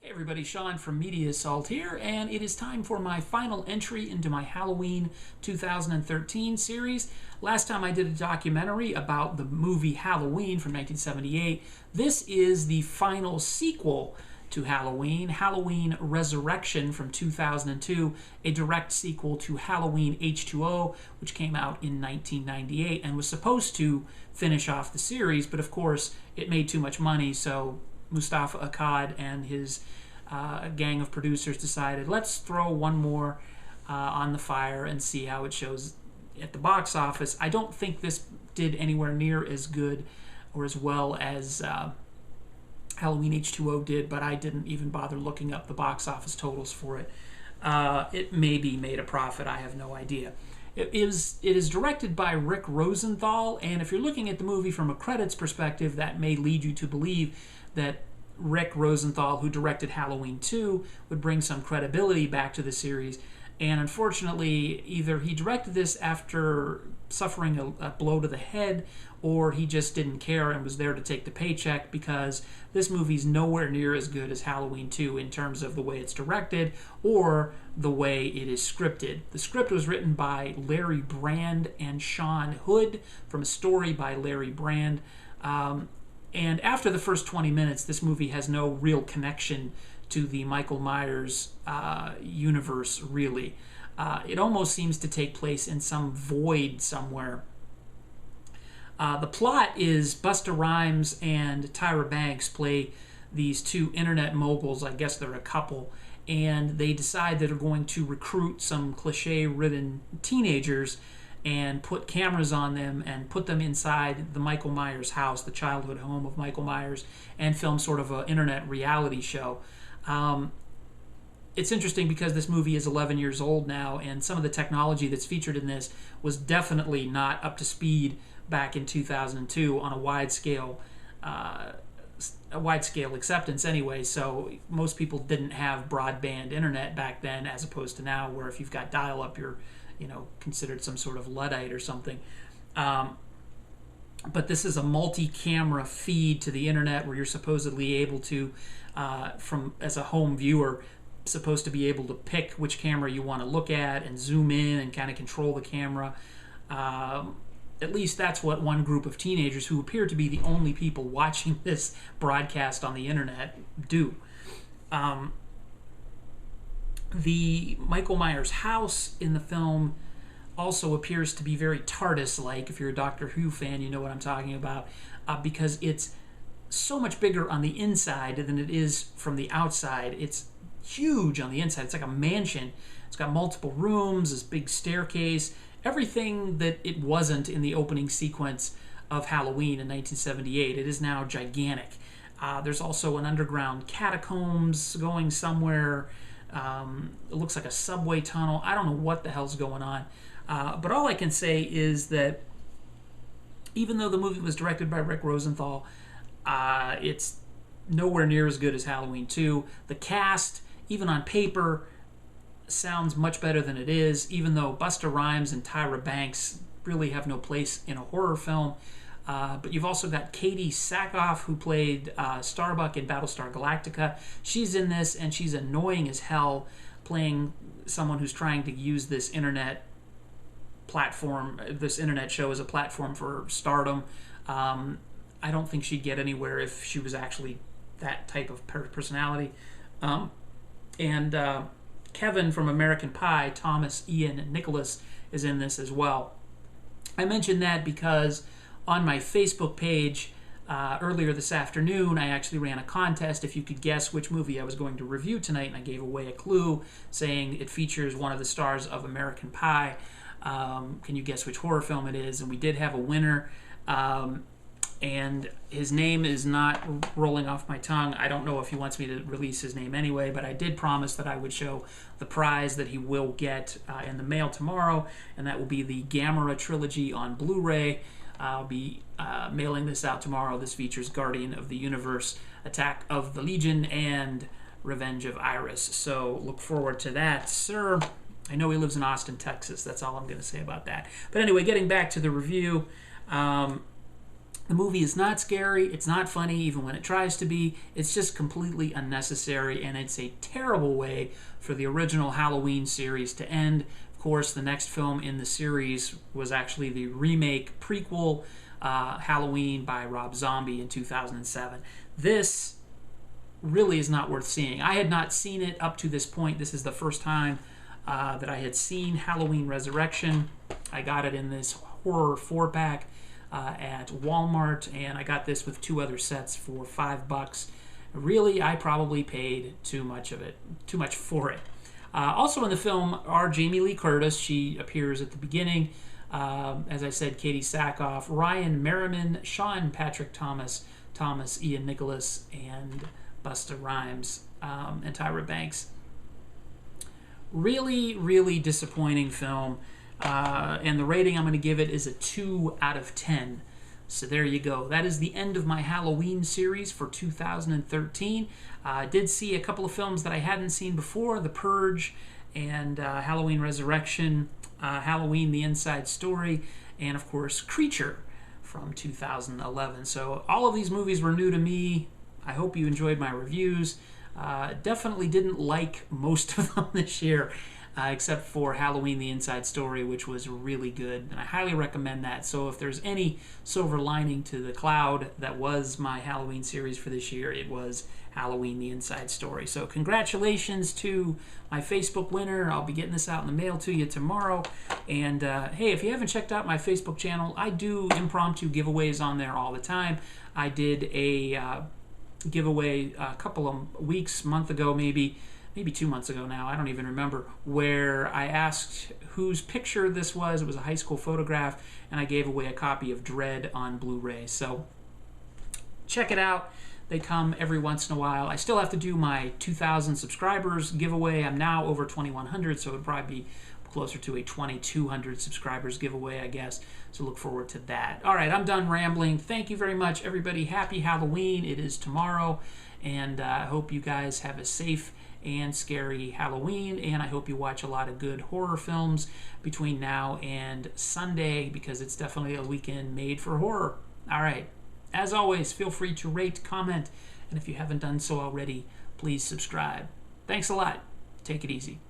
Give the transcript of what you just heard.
Hey everybody, Sean from Media Assault here, and it is time for my final entry into my Halloween 2013 series. Last time I did a documentary about the movie Halloween from 1978. This is the final sequel to Halloween, Halloween Resurrection from 2002, a direct sequel to Halloween H2O, which came out in 1998 and was supposed to finish off the series, but of course it made too much money, so Mustafa Akkad and his gang of producers decided, let's throw one more on the fire and see how it shows at the box office. I don't think this did anywhere near as good or as well as Halloween H2O did, but I didn't even bother looking up the box office totals for it. It maybe made a profit, I have no idea. It is directed by Rick Rosenthal, and if you're looking at the movie from a credits perspective, that may lead you to believe that Rick Rosenthal, who directed Halloween 2, would bring some credibility back to the series. And unfortunately, either he directed this after suffering a blow to the head, or he just didn't care and was there to take the paycheck, because this movie's nowhere near as good as Halloween 2 in terms of the way it's directed or the way it is scripted. The script was written by Larry Brand and Sean Hood from a story by Larry Brand. And after the first 20 minutes, this movie has no real connection to the Michael Myers universe, really. It almost seems to take place in some void somewhere. The plot is Busta Rhymes and Tyra Banks play these two internet moguls, I guess they're a couple, and they decide that they're going to recruit some cliche-ridden teenagers and put cameras on them and put them inside the Michael Myers house, the childhood home of Michael Myers, and film sort of an internet reality show. It's interesting because this movie is 11 years old now, and some of the technology that's featured in this was definitely not up to speed back in 2002 on a wide scale acceptance anyway. So most people didn't have broadband internet back then, as opposed to now, where if you've got dial-up, you're considered some sort of Luddite or something. But this is a multi-camera feed to the internet where you're supposedly able to, as a home viewer, supposed to be able to pick which camera you want to look at and zoom in and kind of control the camera. At least that's what one group of teenagers, who appear to be the only people watching this broadcast on the internet, do. The Michael Myers house in the film also appears to be very TARDIS-like. If you're a Doctor Who fan, you know what I'm talking about, because it's so much bigger on the inside than it is from the outside. It's huge on the inside. It's like a mansion. It's got multiple rooms, this big staircase, everything that it wasn't in the opening sequence of Halloween in 1978. It is now gigantic. There's also an underground catacombs going somewhere. It looks like a subway tunnel. I don't know what the hell's going on. But all I can say is that even though the movie was directed by Rick Rosenthal, it's nowhere near as good as Halloween 2. The cast, even on paper, sounds much better than it is, even though Busta Rhymes and Tyra Banks really have no place in a horror film. But you've also got Katee Sackhoff, who played Starbuck in Battlestar Galactica. She's in this, and she's annoying as hell, playing someone who's trying to use this internet platform, this internet show, as a platform for stardom. I don't think she'd get anywhere if she was actually that type of personality. And Kevin from American Pie, Thomas Ian Nicholas, is in this as well. I mention that because on my Facebook page earlier this afternoon, I actually ran a contest if you could guess which movie I was going to review tonight, and I gave away a clue saying it features one of the stars of American Pie. Can you guess which horror film it is? And we did have a winner, and his name is not rolling off my tongue. I don't know if he wants me to release his name anyway, but I did promise that I would show the prize that he will get in the mail tomorrow, and that will be the Gamera trilogy on Blu-ray. I'll be mailing this out tomorrow. This features Guardian of the Universe, Attack of the Legion, and Revenge of Iris. So look forward to that, sir. I know he lives in Austin, Texas. That's all I'm going to say about that. But anyway, getting back to the review, The movie is not scary, it's not funny even when it tries to be. It's just completely unnecessary, and it's a terrible way for the original Halloween series to end. Of course, the next film in the series was actually the remake prequel, Halloween by Rob Zombie in 2007. This really is not worth seeing. I had not seen it up to this point. This is the first time that I had seen Halloween Resurrection. I got it in this horror 4-pack at Walmart, and I got this with 2 other sets for $5. Really, I probably paid too much for it. Also in the film are Jamie Lee Curtis. She appears at the beginning. As I said, Katee Sackhoff, Ryan Merriman, Sean Patrick Thomas, Ian Nicholas, and Busta Rhymes, and Tyra Banks. Really, really disappointing film. And the rating I'm going to give it is a 2 out of 10. So there you go. That is the end of my Halloween series for 2013. I did see a couple of films that I hadn't seen before, The Purge and Halloween Resurrection, Halloween The Inside Story, and of course Creature from 2011. So all of these movies were new to me. I hope you enjoyed my reviews. Definitely didn't like most of them this year. Except for Halloween The Inside Story, which was really good, and I highly recommend that. So if there's any silver lining to the cloud that was my Halloween series for this year, it was Halloween The Inside Story. So congratulations to my Facebook winner. I'll be getting this out in the mail to you tomorrow. And hey, if you haven't checked out my Facebook channel, I do impromptu giveaways on there all the time. I did a giveaway a couple of weeks, month ago maybe 2 months ago now, I don't even remember, where I asked whose picture this was. It was a high school photograph, and I gave away a copy of Dread on Blu-ray. So check it out. They come every once in a while. I still have to do my 2,000 subscribers giveaway. I'm now over 2,100, so it would probably be closer to a 2,200 subscribers giveaway, I guess. So look forward to that. All right, I'm done rambling. Thank you very much, everybody. Happy Halloween. It is tomorrow, and I hope you guys have a safe and scary Halloween, and I hope you watch a lot of good horror films between now and Sunday, because it's definitely a weekend made for horror. All right, as always, feel free to rate, comment, and if you haven't done so already, please subscribe. Thanks a lot. Take it easy.